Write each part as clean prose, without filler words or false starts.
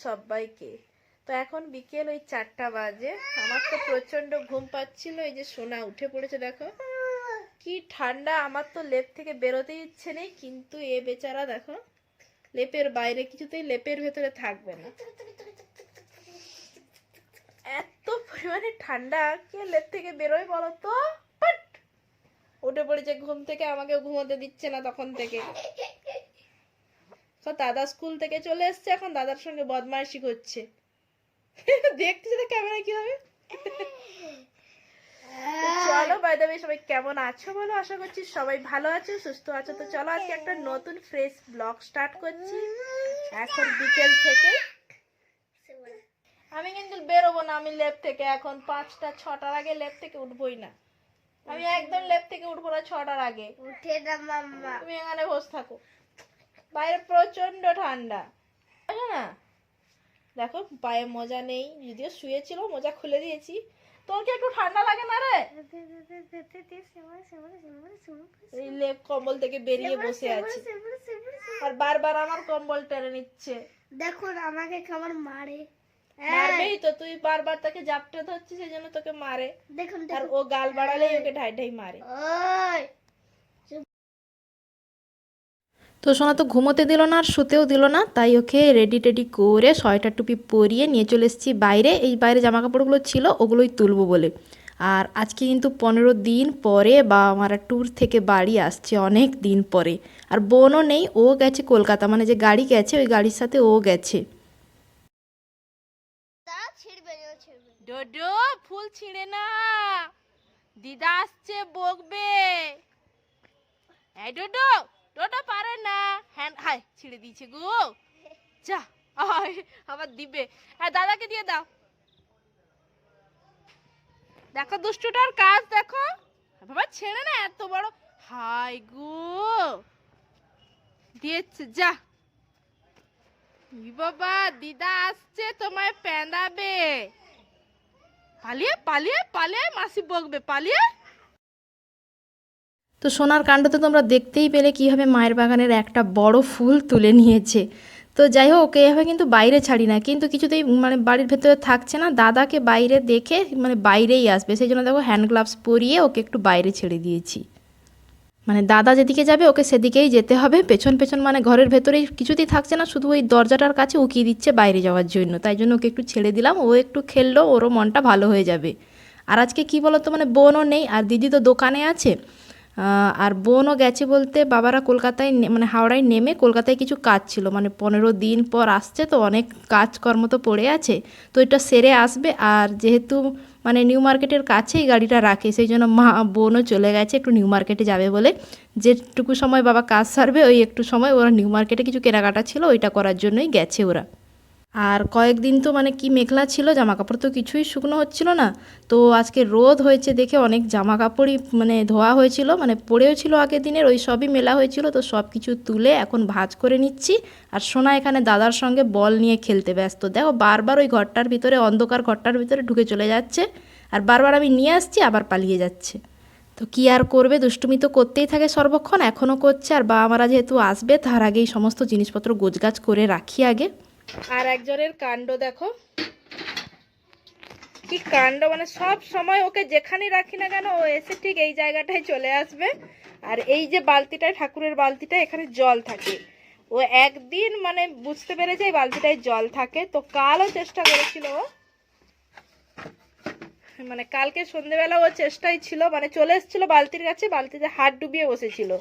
সবাইকে। তো এখন বিকেল ওই 4টা বাজে। আমার তো প্রচন্ড ঘুম পাচ্ছিল। এই যে সোনা উঠে পড়েছে, দেখো কি ঠান্ডা। আমার তো লেপ থেকে বেরোতেই ইচ্ছে নেই, কিন্তু এ বেচারা দেখো লেপের বাইরে কিছুতেই লেপের ভেতরে থাকবে না। এত পরিমাণে ঠান্ডা, কে লেপ থেকে বেরোয় বলো তো। উঠে পড়েছে ঘুম থেকে, আমাকে ঘুমোতে দিচ্ছে না তখন থেকে। দাদা স্কুল থেকে চলে এসছে, এখন দাদার সঙ্গে বদমাইশি করছে। দেখতেছি তো ক্যামেরায় কি হবে। চলো বাই দ্য ওয়ে, সবাই কেমন আছো বলো? আশা করছি সবাই ভালো আছো, সুস্থ আছো। তো চলো আজকে একটা নতুন ফ্রেশ ব্লগ স্টার্ট করছি। এখন বিকেল থেকে আমি কিন্তু বেরোবো না। আমি লেপ থেকে এখন 5টা 6টার আগে লেপ থেকে উঠবোই না। আমি একদম লেপ থেকে উঠবো না 6টার আগে। উঠে না মাম্মা, তুমি এখানে বসে থাকো। বাইরে প্রচন্ড ঠান্ডা না। দেখো পায়ে মোজা নেই, যদিও শুয়েছিল মোজা খুলে দিয়েছি। তোর কি একটু ঠান্ডা লাগে না রে? এই লেপ কম্বল থেকে বেরিয়ে বসে আছে আর বারবার আমার কম্বল টেনে নিচ্ছে। দেখো আমাকে কেমন মারে। মারবেই তো, তুই বারবার তাকে জাপটে ধরছিস, সেই জন্য তোকে মারে। দেখুন আর ও গাল বাড়ালেই ওকে ঢাই ঢাই মারে। তো সোনা তো ঘুমোতে দিল না আর শুতেও দিল না, তাই ওকে রেডি টেডি করে সোয়েটার টুপি পরিয়ে নিয়ে চলে এসেছি বাইরে। এই বাইরে জামা কাপড়গুলো ছিল ওগুলোই তুলবো বলে। আর আজকে কিন্তু 15 দিন পরে বাবা মারা ট্যুর থেকে বাড়ি আসছে, অনেক দিন পরে। আর বোনও নেই, ও গেছে কলকাতা, মানে যে গাড়ি গেছে ওই গাড়ির সাথে ও গেছে। ডোডো ফুল ছিঁড়ে না, দিদা আসছে বকবে। এই ডোডো, ডোডো পারে না। হ্যাঁ হাই ছিঁড়ে দিয়েছে গো। যা আবার দিবে। হ্যাঁ দাদাকে দিয়ে দাও। দেখো দুষ্টুটার কাজ দেখো, বাবা ছেড়ে না এত বড়। হাই গো দিয়েছে, যা। বাবা দিদা আসছে, তোমায় পেঁদাবে। পালিয়ে পালিয়ে পালিয়ে মাসি বকবে, পালিয়ে। তো সোনার কাণ্ড তো তোমরা দেখতেই পেলে কীভাবে মায়ের বাগানের একটা বড় ফুল তুলে নিয়েছে। তো যাই হোক, ওকে এভাবে কিন্তু বাইরে ছাড়ি না, কিন্তু কিছুতেই মানে বাড়ির ভেতরে থাকছে না। দাদাকে বাইরে দেখে মানে বাইরেই আসবে, সেই জন্য দেখো হ্যান্ড গ্লাভস পরিয়ে ওকে একটু বাইরে ছেড়ে দিয়েছি। মানে দাদা যেদিকে যাবে ওকে সেদিকেই যেতে হবে, পেছন পেছন মানে ঘরের ভেতরেই কিছুতেই থাকছে না, শুধু ওই দরজাটার কাছে উকিয়ে দিচ্ছে বাইরে যাওয়ার জন্য। তাই জন্য ওকে একটু ছেড়ে দিলাম, ও একটু খেললো, ওরও মনটা ভালো হয়ে যাবে। আর আজকে কী বলো তো, মানে বোনও নেই আর দিদি তো দোকানে আছে। আর বোনও গেছে বলতে বাবারা কলকাতায় মানে হাওড়ায় নেমে কলকাতায় কিছু কাজ ছিল, মানে 15 দিন পর আসছে তো অনেক কাজকর্ম তো পড়ে আছে, তো এটা সেরে আসবে। আর যেহেতু মানে নিউ মার্কেটের কাছেই গাড়িটা রাখে, সেই জন্য মা বোনও চলে গেছে একটু নিউ মার্কেটে যাবে বলে। যেটুকু সময় বাবা কাজ সারবে ওই একটু সময় ওরা নিউ মার্কেটে কিছু কেনাকাটা ছিল ওইটা করার জন্যই গেছে ওরা। আর কয়েকদিন তো মানে কি মেঘলা ছিল, জামা কাপড় তো কিছুই শুকনো হচ্ছিল না। তো আজকে রোদ হয়েছে দেখে অনেক জামা কাপড়ই মানে ধোয়া হয়েছিল, মানে পড়েও ছিল আগের দিনের, ওই সবই মেলা হয়েছিল। তো সব কিছু তুলে এখন ভাঁজ করে নিচ্ছি। আর সোনা এখানে দাদার সঙ্গে বল নিয়ে খেলতে ব্যস্ত। দেখো বারবার ওই ঘরটার ভিতরে, অন্ধকার ঘরটার ভিতরে ঢুকে চলে যাচ্ছে, আর বারবার আমি নিয়ে আসছি আবার পালিয়ে যাচ্ছে। তো কী আর করবে, দুষ্টুমি তো করতেই থাকে সর্বক্ষণ, এখনও করছে। আর বাবা মারা যেহেতু আসবে তার আগেই সমস্ত জিনিসপত্র গোছগাছ করে রাখি আগে। আর একজনের কাণ্ড দেখো, কি কাণ্ড। মানে সব সময় ওকে যেখানে রাখি না কেন ও এসে ঠিক এই জায়গাটায় চলে আসবে। আর এই যে বালতিটা, ঠাকুরের বালতিটা, এখানে জল থাকে। ও একদিন মানে বুঝতে পেরেছে এই বালতিটায় জল থাকে, তো কালও চেষ্টা করেছিল ও, মানে কালকে সন্ধ্যেবেলা ও চেষ্টাই ছিল, মানে চলে এসেছিল বালতির কাছে, বালতিতে হাত ডুবিয়ে বসেছিল,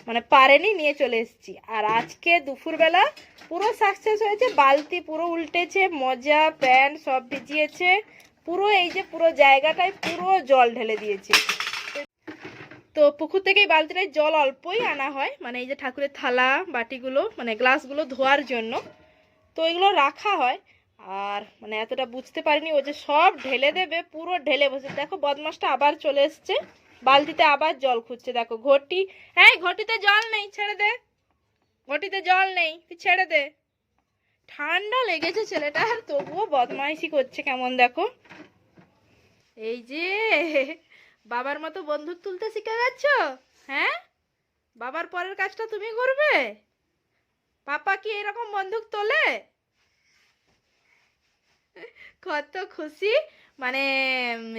মানে পারেনি, নিয়ে চলে এসেছি। আর আজকে দুপুরবেলা পুরো সাকসেস হয়েছে, বালতি পুরো উল্টেছে, মোজা প্যান্ট সব ভিজিয়েছে পুরো, এই যে পুরো জায়গাটায় পুরো জল ঢেলে দিয়েছে। তো পুকুর থেকেই বালতিটায় জল অল্পই আনা হয়, মানে এই যে ঠাকুরের থালা বাটিগুলো মানে গ্লাসগুলো ধোয়ার জন্য, তো এগুলো রাখা হয়। আর মানে এতটা বুঝতে পারিনি ও যে সব ঢেলে দেবে, পুরো ঢেলে বসে। দেখো বদমাসটা আবার চলে এসছে, বালতিতে আবার জল খুঁজছে। দেখো ঘটি, এই ঘটিতে জল নেই, ছেড়ে দে, ঘটিতে জল নেই, তুই ছেড়ে দে। ঠান্ডা লেগেছে ছেলেটার, তবুও বদমাইশি করছে কেমন দেখো। এই যে বাবার মতো বন্দুক তুলতে শিখে গেছ, হ্যাঁ? বাবার পরের কাজটা তুমি করবে? পাপা কি এরকম বন্দুক তোলে? কত খুশি, মানে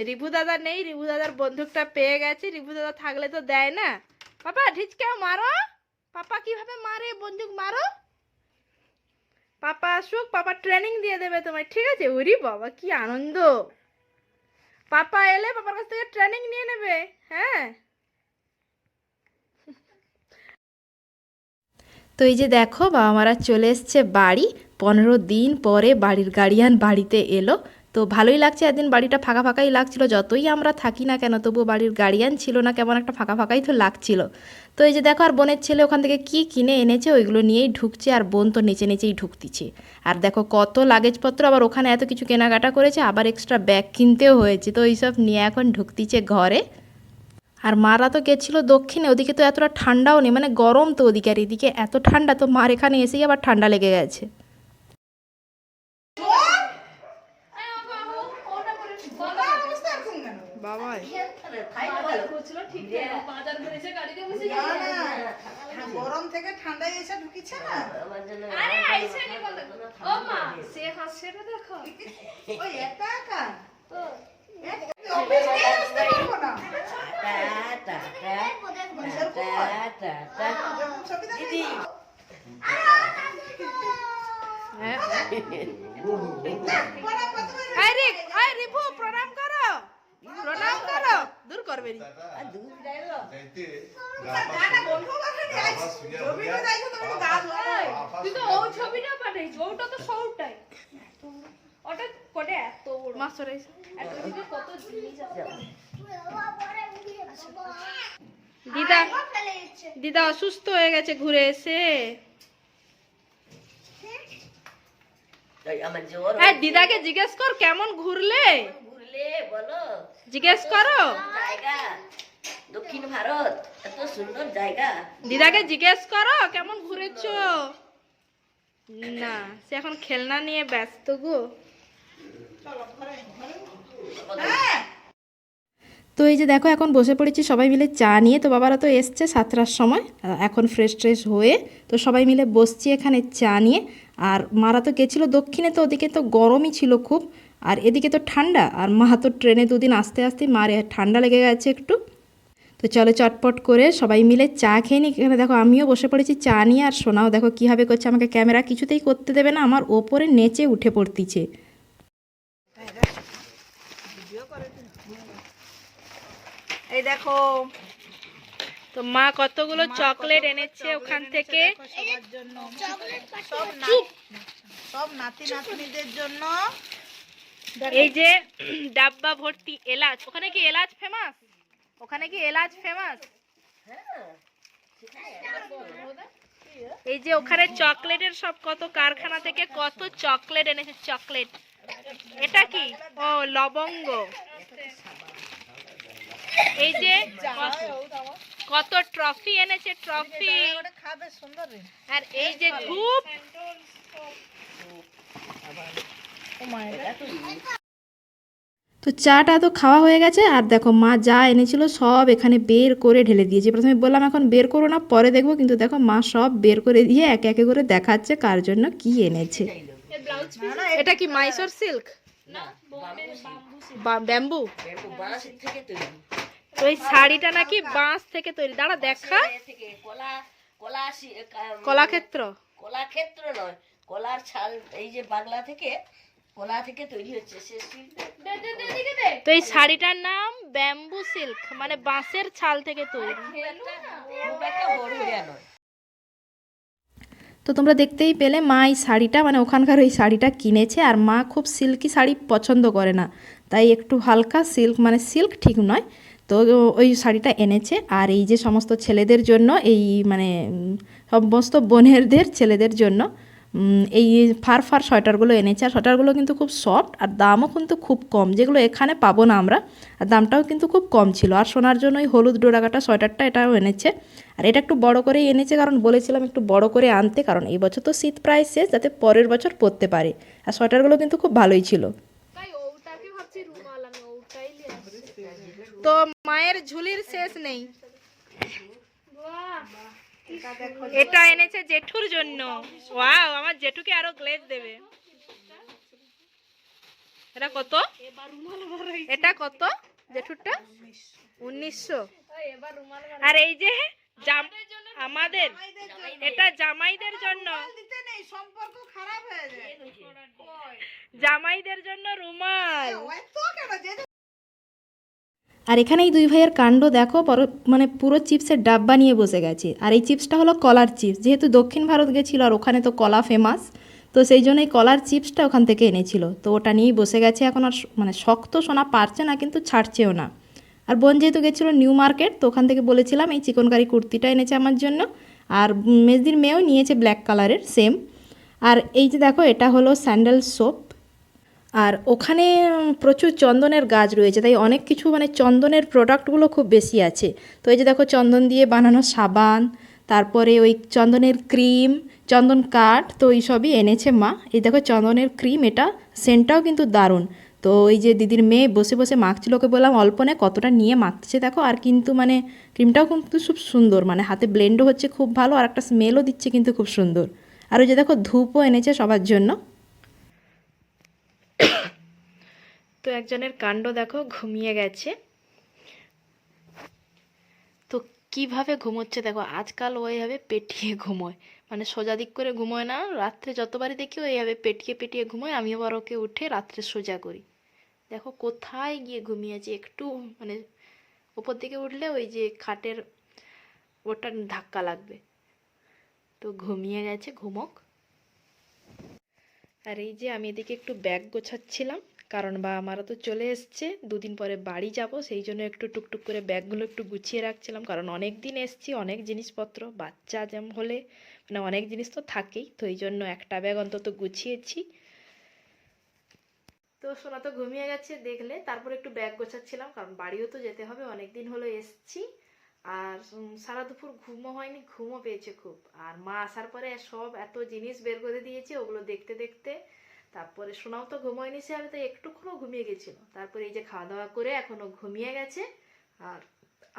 রিভু দাদা নেই, রিভু দাদার বন্দুকটা পেয়ে গেছে। রিভু দাদা থাকলে তো দেয় না। পাপা ঢিচকেও মারো, পাপা কিভাবে মারে বন্দুক মারো। পাপা আসুক, পাপা ট্রেনিং দিয়ে দেবে তোমায়, ঠিক আছে? ওরে বাবা কি আনন্দ, পাপা এলে পাপার কাছ থেকে ট্রেনিং নিয়ে নেবে। হ্যাঁ, তো এই যে দেখো বাবা মারা চলে এসছে বাড়ি। 15 দিন পরে বাড়ির গার্ডিয়ান বাড়িতে এলো। তো ভালোই লাগছে, একদিন বাড়িটা ফাঁকা ফাঁকাই লাগছিল, যতই আমরা থাকি না কেন তবুও বাড়ির গার্ডিয়ান ছিল না, কেমন একটা ফাঁকা ফাঁকাই তো লাগছিল। তো এই যে দেখো আর বোনের ছেলে ওখান থেকে কি কিনে এনেছে ওইগুলো নিয়েই ঢুকছে, আর বোন তো নিচে নিচেই ঢুকতিছে। আর দেখো কত লাগেজপত্র, আবার ওখানে এত কিছু কেনাকাটা করেছে, আবার এক্সট্রা ব্যাগ কিনতেও হয়েছে। তো এইসব নিয়ে এখন ঢুকতিছে ঘরে। আর মারা তো গেছিলো দক্ষিণে, ওদিকে তো এতটা ঠান্ডাও নেই, মানে গরম তো ওদিকে, আর এদিকে এত ঠান্ডা, তো মার এখানে এসেই আবার ঠান্ডা লেগে গেছে। বাবা গরম থেকে ঠান্ডায় এসে ঢুকিছে না। ওই একা একা অফিস নিয়ে আসতে পারবো না। ছবি দেখি। আরে আরে রিভু প্রণাম করো, প্রণাম করো, দূর করবে নি। গানা বন্ধ করে দিয়ে আইছি। ছবিটা দেখো তোমার গা ধরে। তুই তো ও ছবিটা পাঠাইছ, ওটা তো সবটাই ওটা কোটে এত বড় মাস্টার এসে এত দিকে কত জিনিস আছে। দিদা, দিদা অসুস্থ হয়ে গেছে ঘুরে এসে। হ্যাঁ দিদাকে জিজ্ঞেস কর কেমন ঘুরলে, বলো জিজ্ঞেস করো। জায়গা দক্ষিণ ভারত এত সুন্দর জায়গা। দিদাকে জিজ্ঞেস করো কেমন ঘুরেছো। না সে এখন খেলনা নিয়ে ব্যস্ত গো। তো এই যে দেখো এখন বসে পড়েছি সবাই মিলে চা নিয়ে। তো বাবারা তো এসছে 7টার সময়, এখন ফ্রেশ ট্রেশ হয়ে তো সবাই মিলে বসছি এখানে চা নিয়ে। আর মারা তো গেছিলো দক্ষিণে, তো ওদিকে তো গরমই ছিল খুব, আর এদিকে তো ঠান্ডা, আর মা তো ট্রেনে দুদিন আসতে আসতে মার ঠান্ডা লেগে গেছে একটু। তো চলো চটপট করে সবাই মিলে চা খেয়ে নিই। এখানে দেখো আমিও বসে পড়েছি চা নিয়ে, আর সোনাও দেখো কীভাবে করছে, আমাকে ক্যামেরা কিছুতেই করতে দেবে না, আমার ওপরে নেচে উঠে পড়তিছে। এই দেখো তো মা কতগুলো চকলেট এনেছে ওখান থেকে। সবার জন্য সব নাতি নাতনিদের জন্য। এই যে ডাব্বা ভর্তি এলাচ। ওখানে কি এলাচ ফেমাস? ওখানে কি এলাচ ফেমাস? এই যে ওখানে চকলেটের সব কত কারখানা থেকে কত চকলেট এনেছে, চকলেট। এটা কি? ও লবঙ্গ। এই যে কত ট্রফি এনেছে, ট্রফি। খাবে সুন্দর। আর এই যে ধূপ। তো চাটা তো খাওয়া হয়ে গেছে, আর দেখো মা যা এনেছিল সব এখানে বের করে ঢেলে দিয়েছে। প্রথমে বললাম এখন বের করো না, পরে দেখবো, কিন্তু দেখো মা সব বের করে দিয়ে একে একে করে দেখাচ্ছে কার জন্য কি এনেছে। এটা কি মাইসোর সিল্ক? ব্যাম্বু। বাঁশের থেকে তৈরি। তো এই শাড়িটা নাকি বাঁশ থেকে তৈরি। দাঁড়া দেখা। থেকে কলা কলাক্ষেত্র। কলাক্ষেত্র নয়, কলার ছাল, এই যে বাংলা থেকে কলা থেকে তৈরি হচ্ছে। তো এই শাড়িটার নাম ব্যাম্বু সিল্ক, মানে বাঁশের ছাল থেকে তৈরি। খুব একটা বড় নয়। তো তোমরা দেখতেই পেলে মা এই শাড়িটা, মানে ওখানকার ওই শাড়িটা কিনেছে। আর মা খুব সিল্কি শাড়ি পছন্দ করে না, তাই একটু হালকা সিল্ক, মানে সিল্ক ঠিক নয়, তো ওই শাড়িটা এনেছে। আর এই যে সমস্ত ছেলেদের জন্য, এই মানে সমস্ত বোনেরদের ছেলেদের জন্য এই ফার ফার সোয়েটারগুলো এনেছে। আর সোয়েটারগুলো কিন্তু খুব সফট, আর দামও কিন্তু খুব কম, যেগুলো এখানে পাবো না আমরা। আর দামটাও কিন্তু খুব কম ছিল। আর সোনার জন্য ওই হলুদ ডোরাকাটা সোয়েটারটা এটাও এনেছে। আর এটা একটু বড় করেই এনেছে, কারণ বলেছিলাম একটু বড় করে আনতে, কারণ এই বছর তো শীত প্রায় শেষ, যাতে পরের বছর পরতে পারে। আর সোয়েটারগুলো কিন্তু খুব ভালোই ছিল। তো মায়ের ঝুলির শেষ নেই। এটা এনেছে জেঠুর জন্য। ওয়াও, আমার জেঠুকে আরো গ্লেজ দেবে। এটা কত? এটা কত জেঠুরটা? 1900। আর এই যে আমাদের এটা জামাইদের জন্য, দিতে নেই, সম্পর্ক খারাপ হয়ে যায়। জামাইদের জন্য রুমাল। এত কেন যে আর এখানে এই দুই ভাইয়ের কাণ্ড দেখো, মানে পুরো চিপসের ডাব্বা নিয়ে বসে গেছে। আর এই চিপসটা হলো কলার চিপস, যেহেতু দক্ষিণ ভারত গেছিলো আর ওখানে তো কলা ফেমাস, তো সেই জন্য এই কলার চিপসটা ওখান থেকে এনেছিল। তো ওটা নিয়েই বসে গেছে এখন। আর মানে শক্ত সোনা পারছে না, কিন্তু ছাড়ছেও না। আর বোন যেহেতু গেছিলো নিউ মার্কেট, তো ওখান থেকে বলেছিলাম এই চিকনকারি কুর্তিটা এনেছে আমার জন্য। আর মেজদির মেয়েও নিয়েছে ব্ল্যাক কালারের সেম। আর এই যে দেখো, এটা হলো স্যান্ডেল সোপ। আর ওখানে প্রচুর চন্দনের গাছ রয়েছে, তাই অনেক কিছু মানে চন্দনের প্রোডাক্টগুলো খুব বেশি আছে। তো এই যে দেখো, চন্দন দিয়ে বানানো সাবান, তারপরে ওই চন্দনের ক্রিম, চন্দন কাঠ, তো এই সবই এনেছে মা। এই দেখো চন্দনের ক্রিম, এটা সেন্টটাও কিন্তু দারুণ। তো ওই যে দিদির মেয়ে বসে বসে মাখছিল, ওকে বললাম অল্প নে, কতটা নিয়ে মাখছে দেখো। আর কিন্তু মানে ক্রিমটাও কিন্তু খুব সুন্দর, মানে হাতে ব্লেন্ডও হচ্ছে খুব ভালো, আর একটা স্মেলও দিচ্ছে কিন্তু খুব সুন্দর। আর ওই যে দেখো ধূপও এনেছে সবার জন্য। তো একজনের কাণ্ড দেখো, ঘুমিয়ে গেছে। তো কিভাবে ঘুমোচ্ছে দেখো, আজকাল ওইভাবে পেটিয়ে ঘুমোয়, মানে সোজা দিক করে ঘুমোয় না। রাত্রে যতবারই দেখি ওইভাবে পেটিয়ে পেটিয়ে ঘুমোয়। আমি আবার ওকে উঠে রাত্রে সোজা করি। দেখো কোথায় গিয়ে ঘুমিয়েছে, একটু মানে ওপর দিকে উঠলে ওই যে খাটের ওটা ধাক্কা লাগবে। তো ঘুমিয়ে গেছে, ঘুমোক। আর এই যে আমি এদিকে একটু ব্যাগ গোছাচ্ছিলাম, কারণ আমারও তো চলে এসছে, দুদিন পরে বাড়ি যাব, সেই জন্য একটু টুকটুক করে ব্যাগগুলো একটু গুছিয়ে রাখছিলাম। কারণ অনেক দিন এসছি, অনেক জিনিসপত্র, বাচ্চা যেমন হলে মানে অনেক জিনিস তো থাকেই, তো এই জন্য একটা ব্যাগ অন্তত গুছিয়েছি। তো সোনা তো ঘুমিয়ে গেছে দেখলে, তারপরে একটু ব্যাগ গোছাচ্ছিলাম, কারণ বাড়িও তো যেতে হবে, অনেক দিন হলো এসছি। আর সারা দুপুর ঘুমও হয়নি, ঘুমও পেয়েছে খুব। আর মা আসার পরে সব এত জিনিস বের করে দিয়েছে, ওগুলো দেখতে দেখতে তারপরে সোনাও তো ঘুমোয়নি, সে আমি তো একটুক্ষণও ঘুমিয়ে গেছিল। তারপরে এই যে খাওয়া দাওয়া করে এখনো ঘুমিয়ে গেছে। আর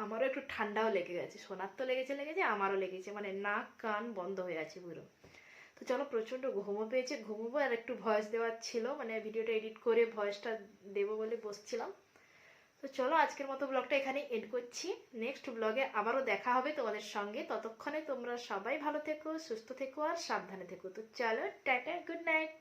আমারও একটু ঠান্ডাও লেগে গেছে, সোনার তো লেগেছে, আমারও লেগেছে, মানে নাক কান বন্ধ হয়ে আছে পুরো। তো চলো, প্রচণ্ড ঘুমও পেয়েছে, ঘুমোবো। আর একটু ভয়েস দেওয়ার ছিল, মানে ভিডিওটা এডিট করে ভয়েসটা দেবো বলে বসছিলাম। তো চলো, আজকের মতো ব্লগটা এখানে এন্ড করছি। নেক্সট ব্লগে আবারও দেখা হবে তোমাদের সঙ্গে। ততক্ষণে তোমরা সবাই ভালো থেকো, সুস্থ থেকো আর সাবধানে থেকো। তো চলো, টাটা, গুড নাইট।